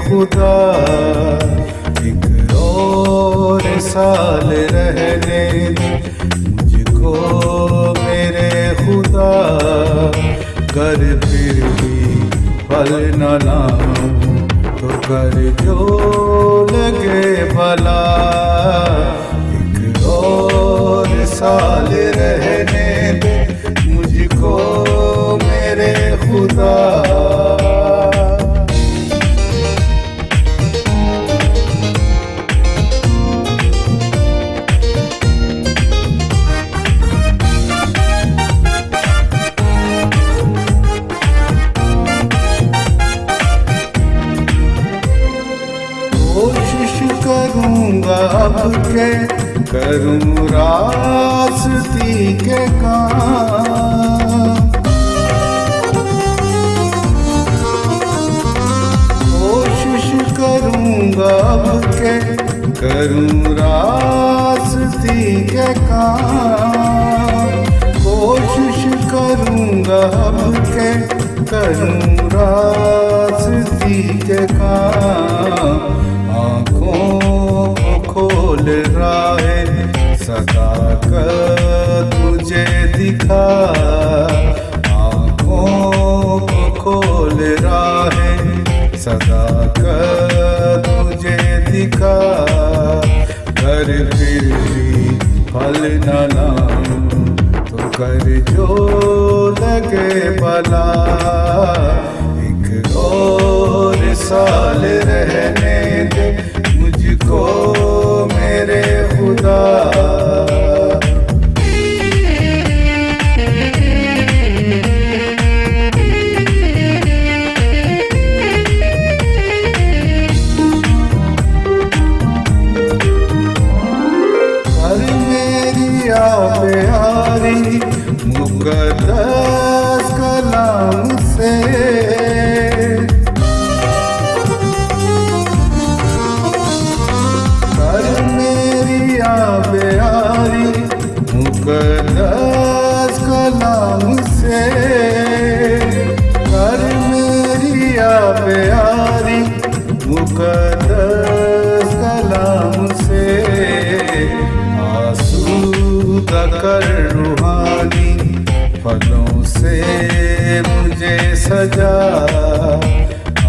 خدا ایک اور سال رہنے دے مجھ کو میرے خدا، گر پھر بھی پھل نہ لاؤں تو کر جو لگے بھلا، ایک اور سال رہنے دے مجھ کو میرے خدا۔ کوشش کروں گا اب کہ کروں راستی کے کام، کوشش کروں گا اب کہ کروں راستی کے کام، کوشش کروں گا اب کہ کروں راستی کے کام، آنکھوں کھول راہ صداقت مجھے دکھا، آنکھوں کھول راہ صداقت مجھے دکھا، گر پھر بھی پھل نہ لاؤں تو کر جو لگے بھلا، ایک اور سال رہنے دے مجھ کو میرے خدا۔ کر میری پیاری مقدس کلام سے، کر میری پیاری مقدس کلام سے، کر میری پیاری مقدس کلام سے، آسودہ کر روحانی پھلوں سے مجھے سجا،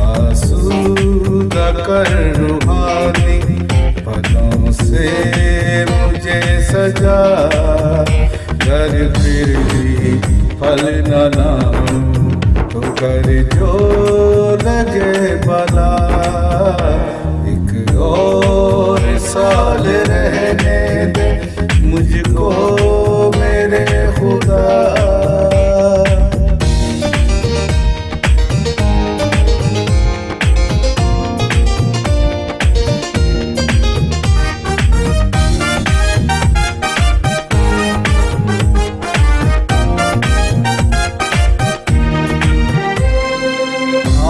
آسودہ کر روحانی پھلوں سے مجھے سجا، گر پھر بھی پھل نہ لاؤں تو کر جو لگے بھلا، ایک اور سال رہنے دے مجھ کو میرے خدا۔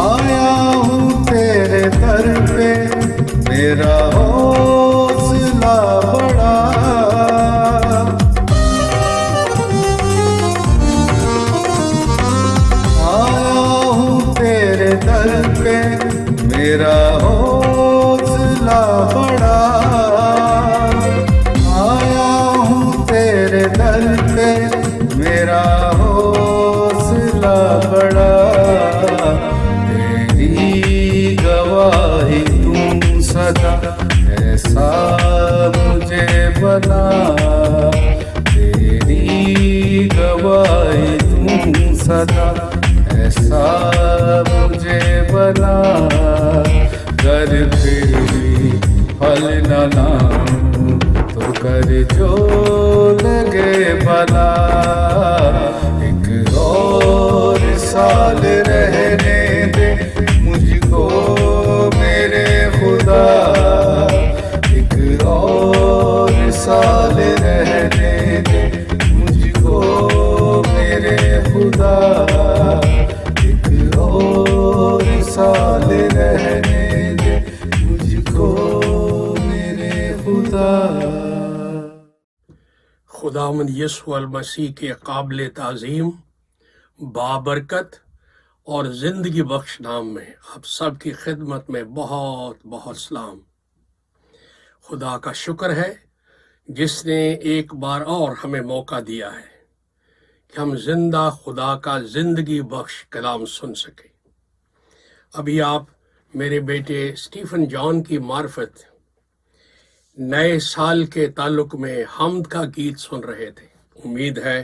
آیا ہوں تیرے در پہ میرا حوصلہ بڑا، آیا ہوں تیرے در پہ میرا حوصلہ بڑا، آیا ہوں تیرے در پہ میرا حوصلہ بڑا، تیری گواہی تم سدا ایسا مجھے بنا، تیری گواہی تم سدا ایسا مجھے بنا، گر پھر بھی پھل نہ لاؤں تو کر جو لگے بھلا، ایک اور سال رہنے دے مجھ کو میرے خدا، ایک اور سال رہنے دے مجھ کو میرے خدا، ایک اور سال رہنے دے مجھ کو میرے خدا۔ خداوند یسوع المسیح کے قابل تعظیم، بابرکت اور زندگی بخش نام میں آپ سب کی خدمت میں بہت بہت سلام۔ خدا کا شکر ہے جس نے ایک بار اور ہمیں موقع دیا ہے کہ ہم زندہ خدا کا زندگی بخش کلام سن سکیں۔ ابھی آپ میرے بیٹے اسٹیفن جان کی معرفت نئے سال کے تعلق میں حمد کا گیت سن رہے تھے۔ امید ہے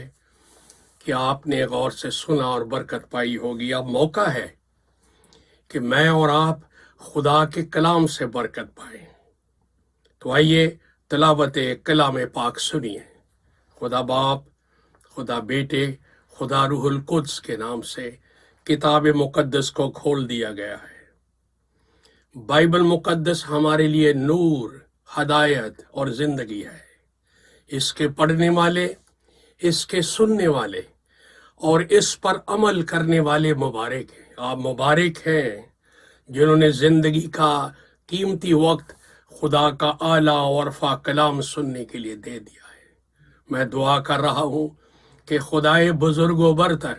کہ آپ نے غور سے سنا اور برکت پائی ہوگی۔ اب موقع ہے کہ میں اور آپ خدا کے کلام سے برکت پائیں۔ تو آئیے تلاوت کلام پاک سنیے۔ خدا باپ، خدا بیٹے، خدا روح القدس کے نام سے کتاب مقدس کو کھول دیا گیا ہے۔ بائبل مقدس ہمارے لیے نور، ہدایت اور زندگی ہے۔ اس کے پڑھنے والے، اس کے سننے والے اور اس پر عمل کرنے والے مبارک ہیں۔ آپ مبارک ہیں جنہوں نے زندگی کا قیمتی وقت خدا کا اعلیٰ اور رفع کلام سننے کے لیے دے دیا ہے۔ میں دعا کر رہا ہوں کہ خدائے بزرگ و برتر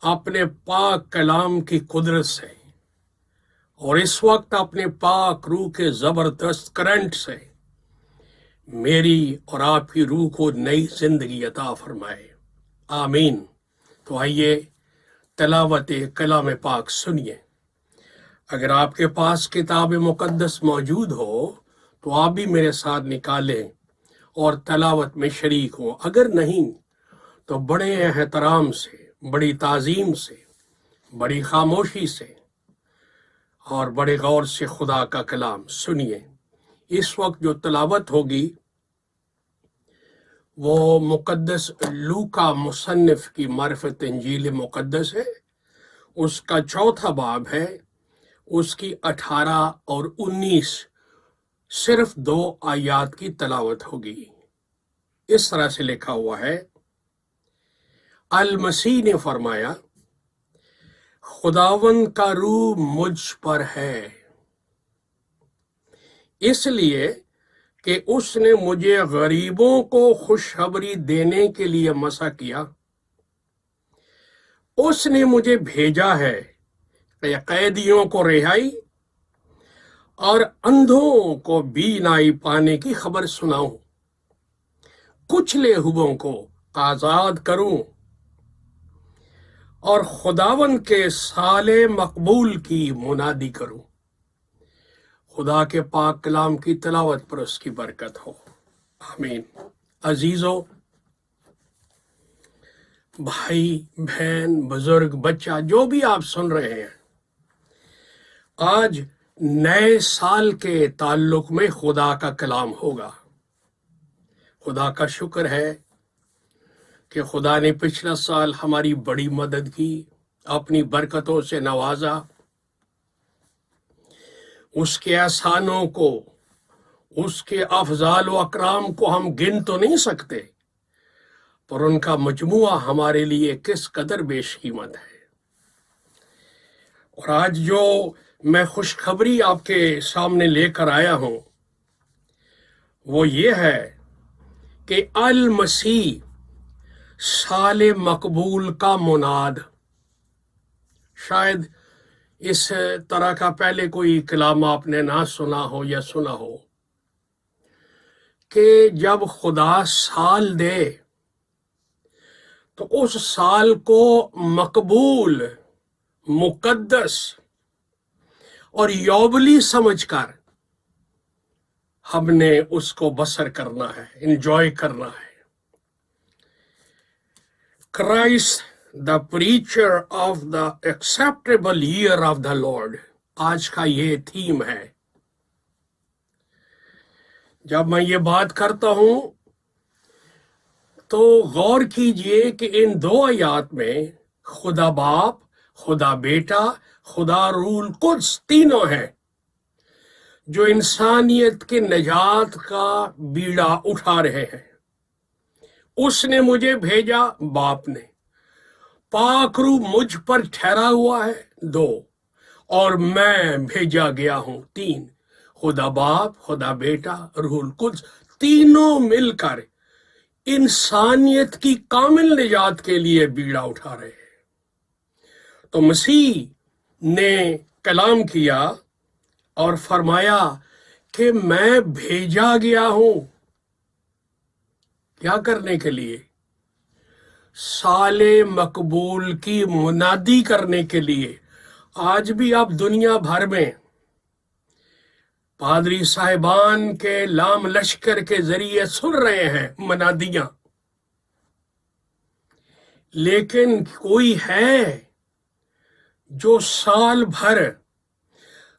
اپنے پاک کلام کی قدرت سے اور اس وقت اپنے پاک روح کے زبردست کرنٹ سے میری اور آپ کی روح کو نئی زندگی عطا فرمائے، آمین۔ تو آئیے تلاوت کلام پاک سنیے۔ اگر آپ کے پاس کتاب مقدس موجود ہو تو آپ بھی میرے ساتھ نکالیں اور تلاوت میں شریک ہوں۔ اگر نہیں تو بڑے احترام سے، بڑی تعظیم سے، بڑی خاموشی سے اور بڑے غور سے خدا کا کلام سنیے۔ اس وقت جو تلاوت ہوگی وہ مقدس لوکا مصنف کی معرفت انجیل مقدس ہے، اس کا 4 باب ہے، اس کی 18 اور 19 صرف 2 آیات کی تلاوت ہوگی۔ اس طرح سے لکھا ہوا ہے، المسیح نے فرمایا، خداوند کا روح مجھ پر ہے، اس لیے کہ اس نے مجھے غریبوں کو خوشخبری دینے کے لیے مسا کیا۔ اس نے مجھے بھیجا ہے کہ قیدیوں کو رہائی اور اندھوں کو بینائی پانے کی خبر سناؤں، کچلے ہوئوں کو آزاد کروں اور خداوند کے سال مقبول کی منادی کروں۔ خدا کے پاک کلام کی تلاوت پر اس کی برکت ہو، آمین۔ عزیزو، بھائی، بہن، بزرگ، بچہ، جو بھی آپ سن رہے ہیں، آج نئے سال کے تعلق میں خدا کا کلام ہوگا۔ خدا کا شکر ہے کہ خدا نے پچھلا سال ہماری بڑی مدد کی، اپنی برکتوں سے نوازا۔ اس کے احسانوں کو، اس کے افضال و اکرام کو ہم گن تو نہیں سکتے، پر ان کا مجموعہ ہمارے لیے کس قدر بیش قیمت ہے۔ اور آج جو میں خوشخبری آپ کے سامنے لے کر آیا ہوں وہ یہ ہے کہ المسیح سال مقبول کا مناد۔ شاید اس طرح کا پہلے کوئی کلام آپ نے نہ سنا ہو یا سنا ہو کہ جب خدا سال دے تو اس سال کو مقبول، مقدس اور یوبلی سمجھ کر ہم نے اس کو بسر کرنا ہے، انجوائے کرنا ہے۔ Christ, the preacher of the acceptable year of the Lord، آج کا یہ تھیم ہے۔ جب میں یہ بات کرتا ہوں تو غور کیجئے کہ ان 2 آیات میں خدا باپ، خدا بیٹا، خدا روح القدس تینوں ہیں جو انسانیت کے نجات کا بیڑا اٹھا رہے ہیں۔ اس نے مجھے بھیجا، باپ نے، پاک روح مجھ پر ٹھہرا ہوا ہے، 2، اور میں بھیجا گیا ہوں، 3۔ خدا باپ، خدا بیٹا، روح القدس تینوں مل کر انسانیت کی کامل نجات کے لیے بیڑا اٹھا رہے ہیں۔ تو مسیح نے کلام کیا اور فرمایا کہ میں بھیجا گیا ہوں کیا کرنے کے لیے؟ سال مقبول کی منادی کرنے کے لیے۔ آج بھی آپ دنیا بھر میں پادری صاحبان کے لام لشکر کے ذریعے سن رہے ہیں منادیاں، لیکن کوئی ہے جو سال بھر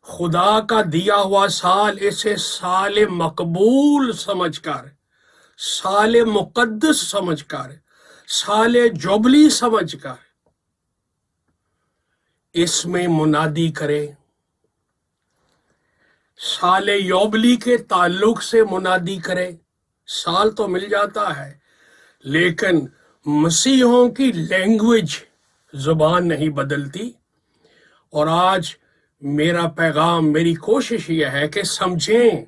خدا کا دیا ہوا سال اسے سال مقبول سمجھ کر، سال مقدس سمجھ کر، سال جوبلی سمجھ کر اس میں منادی کرے؟ سال یوبلی کے تعلق سے منادی کرے؟ سال تو مل جاتا ہے، لیکن مسیحوں کی لینگویج، زبان نہیں بدلتی۔ اور آج میرا پیغام، میری کوشش یہ ہے کہ سمجھیں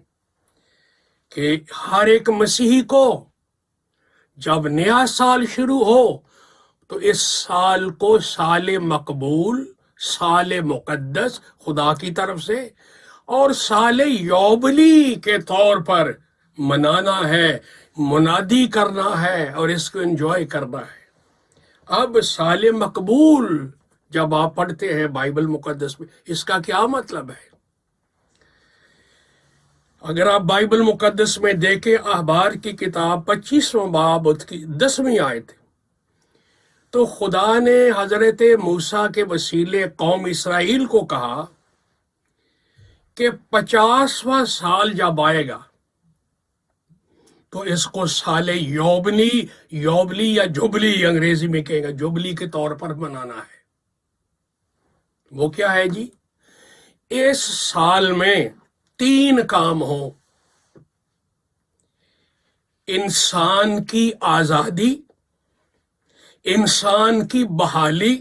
کہ ہر ایک مسیحی کو جب نیا سال شروع ہو تو اس سال کو سال مقبول، سال مقدس خدا کی طرف سے اور سال یوبلی کے طور پر منانا ہے، منادی کرنا ہے اور اس کو انجوائے کرنا ہے۔ اب سال مقبول جب آپ پڑھتے ہیں بائبل مقدس میں، اس کا کیا مطلب ہے؟ اگر آپ بائبل مقدس میں دیکھیں اخبار کی کتاب 25واں باب کی 10ویں آیت، تو خدا نے حضرت موسیٰ کے وسیلے قوم اسرائیل کو کہا کہ 50واں سال جب آئے گا تو اس کو سال یوبلی یا جبلی انگریزی میں کہے گا، جبلی کے طور پر منانا ہے۔ وہ کیا ہے جی؟ اس سال میں 3 کام ہوں: انسان کی آزادی، انسان کی بحالی،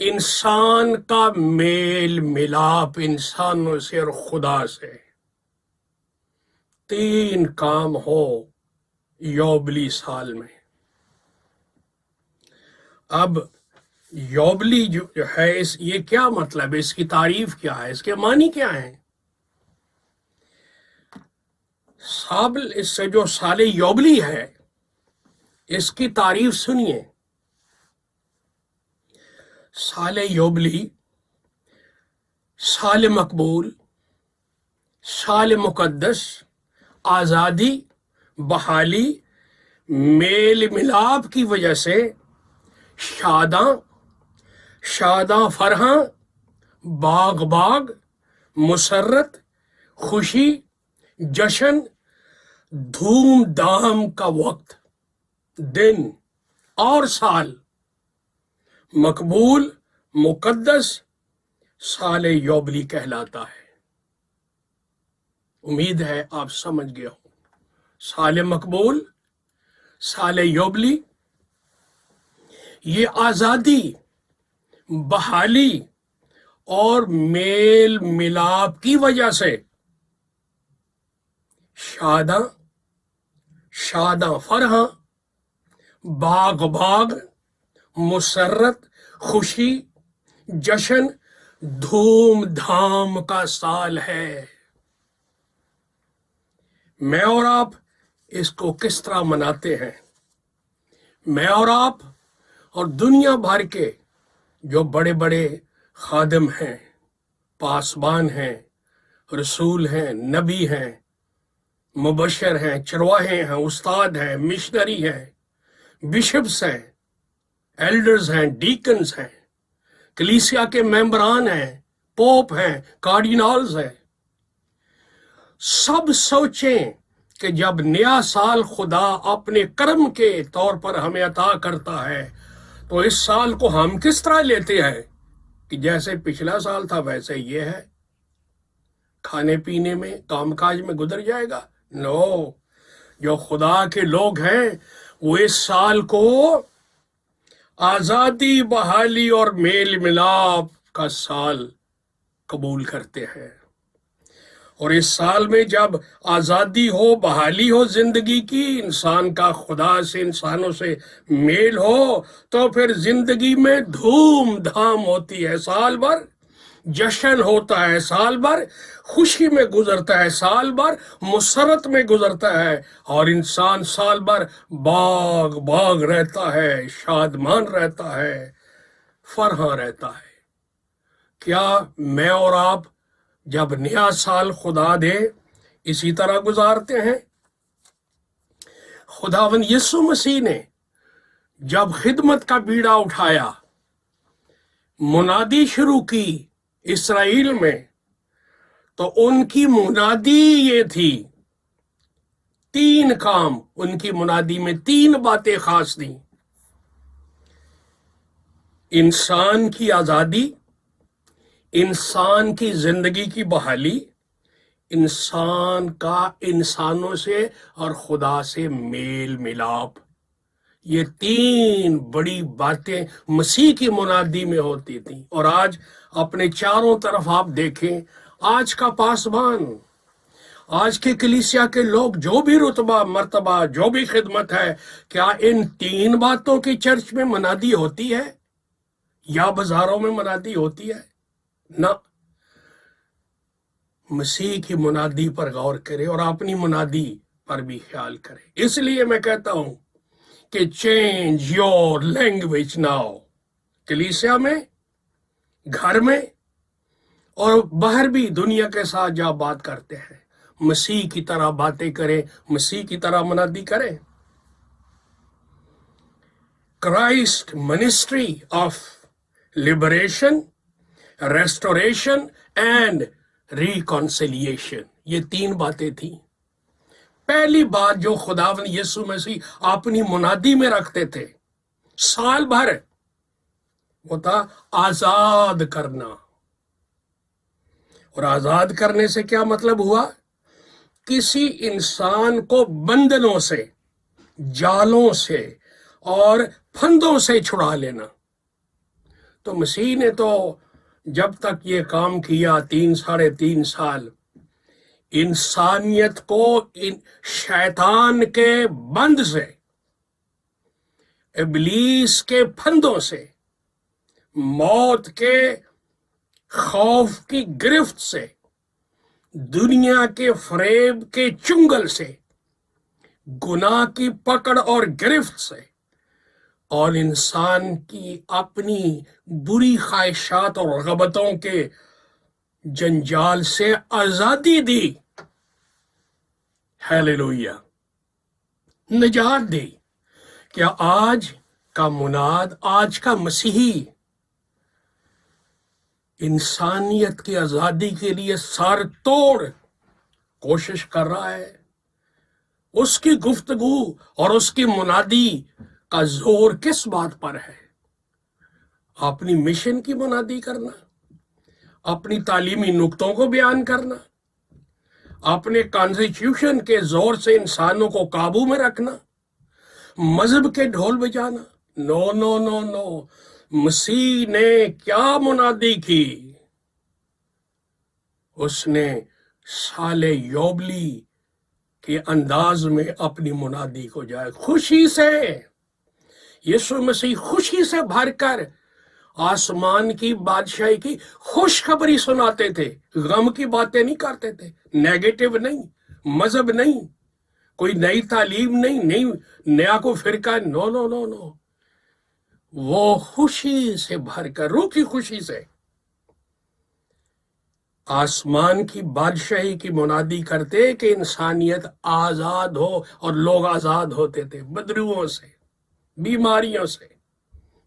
انسان کا میل ملاپ انسانوں سے اور خدا سے۔ 3 کام ہو یوبلی سال میں۔ اب یوبلی جو ہے یہ کیا مطلب ہے؟ اس کی تعریف کیا ہے؟ اس کے معنی کیا ہیں؟ اس سے جو سال یوبلی ہے اس کی تعریف سنیے۔ سال یوبلی، سال مقبول، سال مقدس، آزادی، بحالی، میل ملاپ کی وجہ سے شاداں فرحاں، باغ مسرت، خوشی، جشن، دھوم دھام کا وقت، دن اور سال، مقبول، مقدس سال یوبلی کہلاتا ہے۔ امید ہے آپ سمجھ گئے ہوں۔ سال مقبول، سال یوبلی، یہ آزادی، بحالی اور میل ملاپ کی وجہ سے شاداں فرحاں، باغ مسرت، خوشی، جشن، دھوم دھام کا سال ہے۔ میں اور آپ اس کو کس طرح مناتے ہیں؟ میں اور آپ اور دنیا بھر کے جو بڑے بڑے خادم ہیں، پاسبان ہیں، رسول ہیں، نبی ہیں، مبشر ہیں، چرواہے ہیں، استاد ہیں، مشنری ہیں، بشپس ہیں، ایلڈرز ہیں، ڈیکنز ہیں، کلیسیا کے ممبران ہیں، پوپ ہیں، کارڈینالز ہیں، سب سوچیں کہ جب نیا سال خدا اپنے کرم کے طور پر ہمیں عطا کرتا ہے تو اس سال کو ہم کس طرح لیتے ہیں کہ جیسے پچھلا سال تھا ویسے یہ ہے، کھانے پینے میں، کام کاج میں گزر جائے گا؟ نو، جو خدا کے لوگ ہیں وہ اس سال کو آزادی، بحالی اور میل ملاپ کا سال قبول کرتے ہیں۔ اور اس سال میں جب آزادی ہو، بحالی ہو زندگی کی، انسان کا خدا سے، انسانوں سے میل ہو، تو پھر زندگی میں دھوم دھام ہوتی ہے، سال بھر جشن ہوتا ہے، سال بھر خوشی میں گزرتا ہے، سال بھر مسرت میں گزرتا ہے، اور انسان سال بھر باغ باغ رہتا ہے، شادمان رہتا ہے، فرحاں رہتا ہے۔ کیا میں اور آپ جب نیا سال خدا دے اسی طرح گزارتے ہیں؟ خداوند یسوع مسیح نے جب خدمت کا بیڑا اٹھایا، منادی شروع کی اسرائیل میں، تو ان کی منادی یہ تھی، 3 کام ان کی منادی میں، 3 باتیں خاص تھیں: انسان کی آزادی، انسان کی زندگی کی بحالی، انسان کا انسانوں سے اور خدا سے میل ملاپ۔ یہ 3 بڑی باتیں مسیح کی منادی میں ہوتی تھیں۔ اور آج اپنے چاروں طرف آپ دیکھیں، آج کا پاسبان، آج کے کلیسیا کے لوگ، جو بھی رتبہ مرتبہ، جو بھی خدمت ہے، کیا ان 3 باتوں کی چرچ میں منادی ہوتی ہے یا بازاروں میں منادی ہوتی ہے؟ نہ۔ مسیح کی منادی پر غور کرے اور اپنی منادی پر بھی خیال کرے۔ اس لیے میں کہتا ہوں کہ چینج یور لینگویج ناؤ، کلیسیا میں، گھر میں، اور باہر بھی دنیا کے ساتھ جب بات کرتے ہیں، مسیح کی طرح باتیں کریں، مسیح کی طرح منادی کریں۔ Christ ministry of liberation, restoration and reconciliation, یہ 3 باتیں تھیں۔ پہلی بات جو خداوند یسوع مسیح اپنی منادی میں رکھتے تھے سال بھر، وہ تھا آزاد کرنا۔ اور آزاد کرنے سے کیا مطلب ہوا؟ کسی انسان کو بندنوں سے، جالوں سے اور پھندوں سے چھڑا لینا۔ تو مسیح نے تو جب تک یہ کام کیا 3 سال، انسانیت کو شیطان کے بند سے، ابلیس کے پھندوں سے، موت کے خوف کی گرفت سے، دنیا کے فریب کے چنگل سے، گناہ کی پکڑ اور گرفت سے، اور انسان کی اپنی بری خواہشات اور رغبتوں کے جنجال سے آزادی دی۔ ہیلیلویا! نجات دی۔ کیا آج کا مناد، آج کا مسیحی انسانیت کی آزادی کے لیے سر توڑ کوشش کر رہا ہے؟ اس کی گفتگو اور اس کی منادی کا زور کس بات پر ہے؟ اپنی مشن کی منادی کرنا، اپنی تعلیمی نقطوں کو بیان کرنا، اپنے کانسٹیٹیوشن کے زور سے انسانوں کو قابو میں رکھنا، مذہب کے ڈھول بجانا؟ نو نو نو نو۔ مسیح نے کیا منادی کی؟ اس نے سال یوبلی کے انداز میں اپنی منادی کو جائے، خوشی سے۔ یسوع مسیح خوشی سے بھر کر آسمان کی بادشاہی کی خوشخبری سناتے تھے، غم کی باتیں نہیں کرتے تھے، نیگیٹو نہیں، مذہب نہیں، کوئی نئی تعلیم نہیں، نیا کو فرقہ، نو نو نو نو۔ وہ خوشی سے بھر کر، روح کی خوشی سے آسمان کی بادشاہی کی منادی کرتے کہ انسانیت آزاد ہو، اور لوگ آزاد ہوتے تھے بدروؤں سے، بیماریوں سے،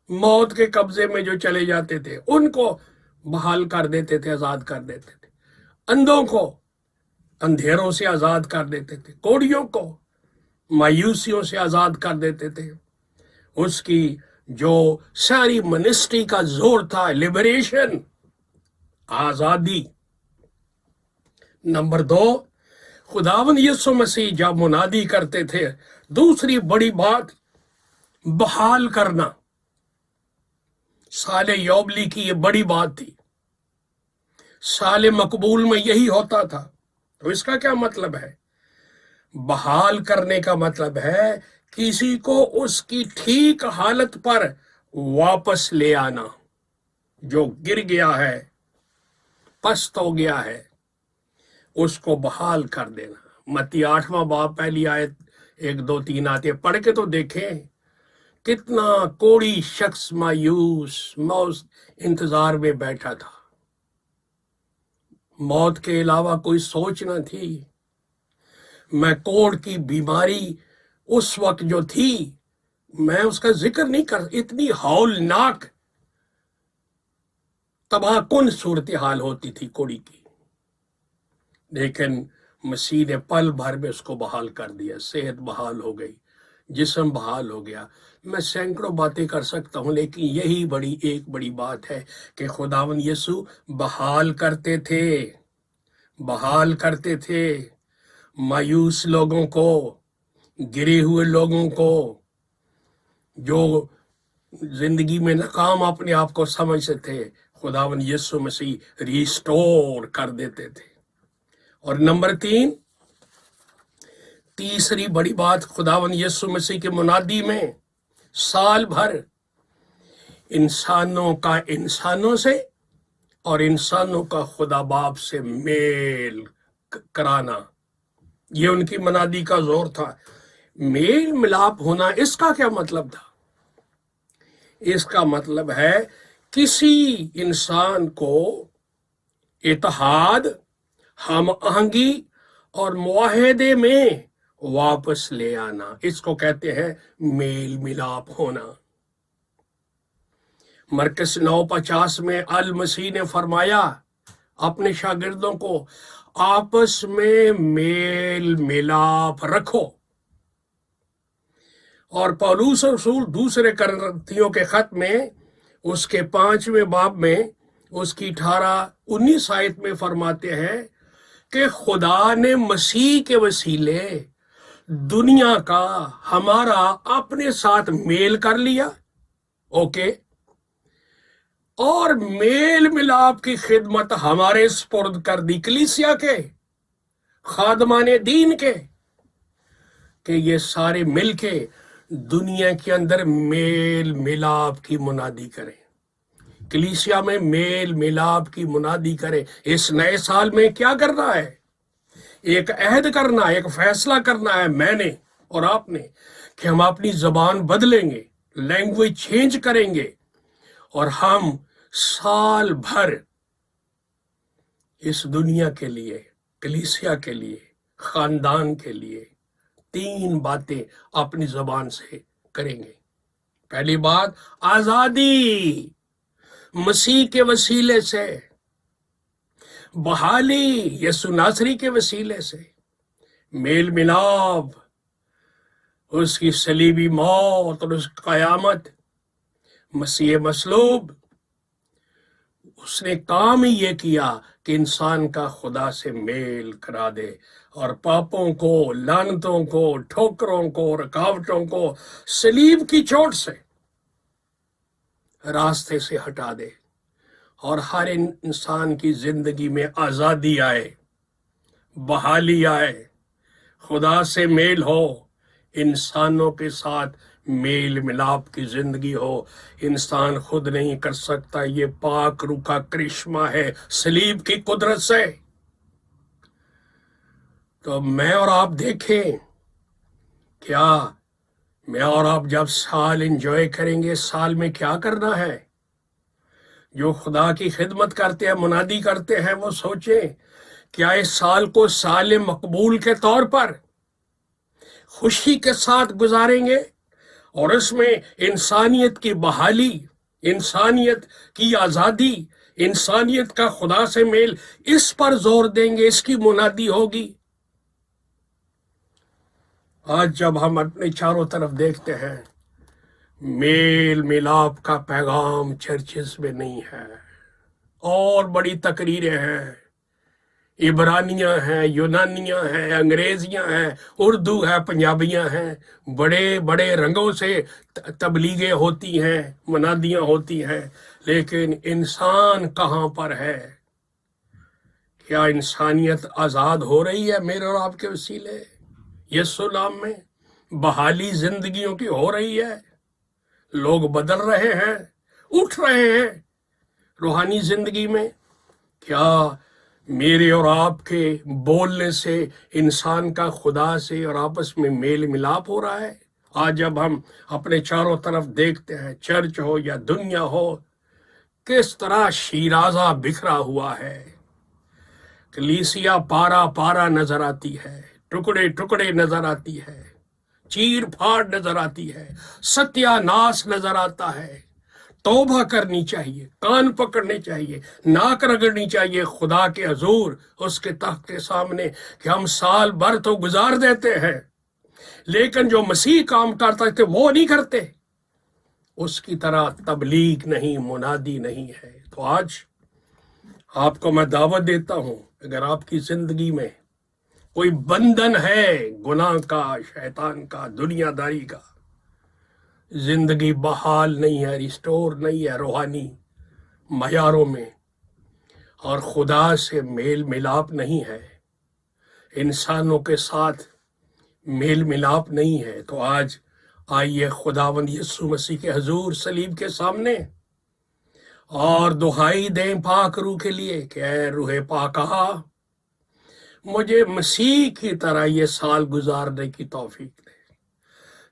موت کے قبضے میں جو چلے جاتے تھے ان کو بحال کر دیتے تھے، آزاد کر دیتے تھے، اندھوں کو اندھیروں سے آزاد کر دیتے تھے، کوڑیوں کو مایوسیوں سے آزاد کر دیتے تھے۔ اس کی جو ساری منسٹری کا زور تھا، لبریشن، آزادی۔ نمبر 2، خداوند یسوع مسیح جب منادی کرتے تھے، دوسری بڑی بات بحال کرنا۔ سال یوبلی کی یہ بڑی بات تھی۔ سال مقبول میں یہی ہوتا تھا، تو اس کا کیا مطلب ہے؟ بحال کرنے کا مطلب ہے کسی کو اس کی ٹھیک حالت پر واپس لے آنا، جو گر گیا ہے، پست ہو گیا ہے، اس کو بحال کر دینا۔ متی 8واں باب پہلی آیت 1 2 3 آتے پڑھ کے تو دیکھیں، کتنا کوڑی شخص مایوس موت انتظار میں بیٹھا تھا، موت کے علاوہ کوئی سوچ نہ تھی۔ میں کوڑ کی بیماری اس وقت جو تھی، میں اس کا ذکر نہیں کر، اتنی ہولناک تباہ کن صورتحال ہوتی تھی کوڑی کی، لیکن مسیح نے پل بھر میں اس کو بحال کر دیا، صحت بحال ہو گئی، جسم بحال ہو گیا۔ میں سینکڑوں باتیں کر سکتا ہوں، لیکن یہی ایک بڑی بات ہے کہ خداوند یسوع بحال کرتے تھے، بحال کرتے تھے مایوس لوگوں کو، گرے ہوئے لوگوں کو، جو زندگی میں ناکام اپنے آپ کو سمجھتے تھے، خداوند یسوع مسیح ریسٹور کر دیتے تھے۔ اور نمبر 3، تیسری بڑی بات خداوند یسوع مسیح کے منادی میں سال بھر انسانوں کا انسانوں سے اور انسانوں کا خدا باپ سے میل کرانا، یہ ان کی منادی کا زور تھا۔ میل ملاپ ہونا، اس کا کیا مطلب تھا؟ اس کا مطلب ہے کسی انسان کو اتحاد، ہم آہنگی اور معاہدے میں واپس لے آنا، اس کو کہتے ہیں میل ملاپ ہونا۔ مرکز 9:50 میں المسیح نے فرمایا اپنے شاگردوں کو، آپس میں میل ملاپ رکھو۔ اور پولس رسول دوسرے کرنتھیوں کے خط میں اس کے 5ویں باب میں اس کی 18-19 آیت میں فرماتے ہیں کہ خدا نے مسیح کے وسیلے دنیا کا ہمارا اپنے ساتھ میل کر لیا، اوکے، اور میل ملاپ کی خدمت ہمارے سپرد کر دی کلیسیا کے، خادمان دین کے، کہ یہ سارے مل کے دنیا کے اندر میل ملاپ کی منادی کریں، کلیسیا میں میل ملاپ کی منادی کریں۔ اس نئے سال میں کیا کرنا ہے؟ ایک عہد کرنا، ایک فیصلہ کرنا ہے، میں نے اور آپ نے، کہ ہم اپنی زبان بدلیں گے، لینگویج چینج کریں گے، اور ہم سال بھر اس دنیا کے لیے، کلیسیا کے لیے، خاندان کے لیے 3 باتیں اپنی زبان سے کریں گے۔ پہلی بات، آزادی مسیح کے وسیلے سے، بحالی یسوع ناصری کے وسیلے سے، میل ملاپ اس کی صلیبی موت اور اس کی قیامت، مسیح مصلوب، اس نے کام ہی یہ کیا کہ انسان کا خدا سے میل کرا دے اور پاپوں کو، لعنتوں کو، ٹھوکروں کو، رکاوٹوں کو صلیب کی چوٹ سے راستے سے ہٹا دے، اور ہر انسان کی زندگی میں آزادی آئے، بحالی آئے، خدا سے میل ہو، انسانوں کے ساتھ میل ملاپ کی زندگی ہو۔ انسان خود نہیں کر سکتا، یہ پاک روح کا کرشمہ ہے صلیب کی قدرت سے۔ تو میں اور آپ دیکھیں، کیا میں اور آپ جب سال انجوائے کریں گے، سال میں کیا کرنا ہے؟ جو خدا کی خدمت کرتے ہیں، منادی کرتے ہیں، وہ سوچیں کیا اس سال کو سال مقبول کے طور پر خوشی کے ساتھ گزاریں گے، اور اس میں انسانیت کی بحالی، انسانیت کی آزادی، انسانیت کا خدا سے میل، اس پر زور دیں گے، اس کی منادی ہوگی۔ آج جب ہم اپنے چاروں طرف دیکھتے ہیں، میل ملاپ کا پیغام چرچز میں نہیں ہے، اور بڑی تقریریں ہیں، عبرانیاں ہیں، یونانیاں ہیں، انگریزیاں ہیں، اردو ہے، پنجابیاں ہیں، بڑے بڑے رنگوں سے تبلیغیں ہوتی ہیں، منادیاں ہوتی ہیں، لیکن انسان کہاں پر ہے کیا انسانیت آزاد ہو رہی ہے میرے اور آپ کے وسیلے؟ یسوع نام میں بحالی زندگیوں کی ہو رہی ہے، لوگ بدل رہے ہیں، اٹھ رہے ہیں روحانی زندگی میں۔ کیا میرے اور آپ کے بولنے سے انسان کا خدا سے اور آپس میں میل ملاپ ہو رہا ہے؟ آج جب ہم اپنے چاروں طرف دیکھتے ہیں، چرچ ہو یا دنیا ہو، کس طرح شیرازہ بکھرا ہوا ہے، کلیسیا پارا پارا نظر آتی ہے، ٹکڑے ٹکڑے نظر آتی ہے، چیر پھاڑ نظر آتی ہے، ستیہ ناس نظر آتا ہے۔ توبہ کرنی چاہیے، کان پکڑنے چاہیے، ناک رگڑنی چاہیے خدا کے حضور، اس کے تخت کے سامنے، کہ ہم سال بھر تو گزار دیتے ہیں لیکن جو مسیح کام کرتا تھے وہ نہیں کرتے، اس کی طرح تبلیغ نہیں، منادی نہیں ہے۔ تو آج آپ کو میں دعوت دیتا ہوں، اگر آپ کی زندگی میں کوئی بندھن ہے گناہ کا، شیطان کا، دنیا داری کا، زندگی بحال نہیں ہے، ریسٹور نہیں ہے روحانی معیاروں میں، اور خدا سے میل ملاپ نہیں ہے، انسانوں کے ساتھ میل ملاپ نہیں ہے، تو آج آئیے خداوند یسوع مسیح کے حضور صلیب کے سامنے اور دہائی دیں پاک روح کے لیے کہ اے روح پاکا، مجھے مسیح کی طرح یہ سال گزارنے کی توفیق دے،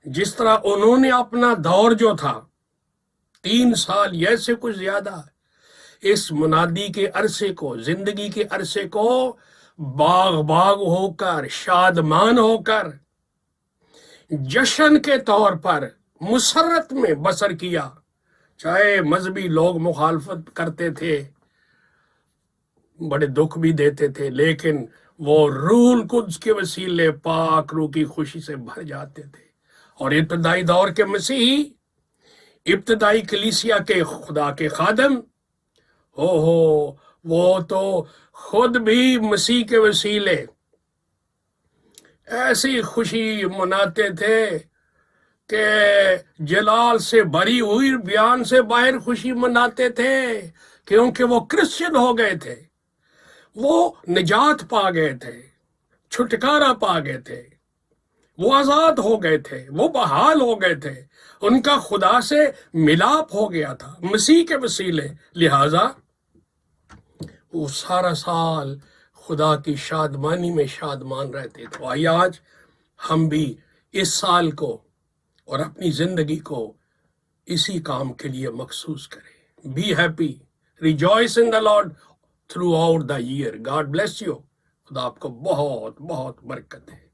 جس طرح انہوں نے اپنا دور جو تھا 3 سال یا سے کچھ زیادہ اس منادی کے عرصے کو، زندگی کے عرصے کو باغ باغ ہو کر، شادمان ہو کر، جشن کے طور پر مسرت میں بسر کیا، چاہے مذہبی لوگ مخالفت کرتے تھے، بڑے دکھ بھی دیتے تھے، لیکن وہ روح القدس کے وسیلے پاک روح کی خوشی سے بھر جاتے تھے۔ اور ابتدائی دور کے مسیحی، ابتدائی کلیسیا کے خدا کے خادم، وہ تو خود بھی مسیح کے وسیلے ایسی خوشی مناتے تھے کہ جلال سے بھری ہوئی بیان سے باہر خوشی مناتے تھے، کیونکہ وہ کرسچن ہو گئے تھے، وہ نجات پا گئے تھے، چھٹکارا پا گئے تھے، وہ آزاد ہو گئے تھے، وہ بحال ہو گئے تھے، ان کا خدا سے ملاپ ہو گیا تھا مسیح کے وسیلے، لہٰذا وہ سارا سال خدا کی شادمانی میں شادمان رہتے تھے۔ آئیے آج ہم بھی اس سال کو اور اپنی زندگی کو اسی کام کے لیے مخصوص کریں۔ Be happy, rejoice in the Lord throughout the year. God bless you. خدا آپ کو بہت بہت برکت ہے۔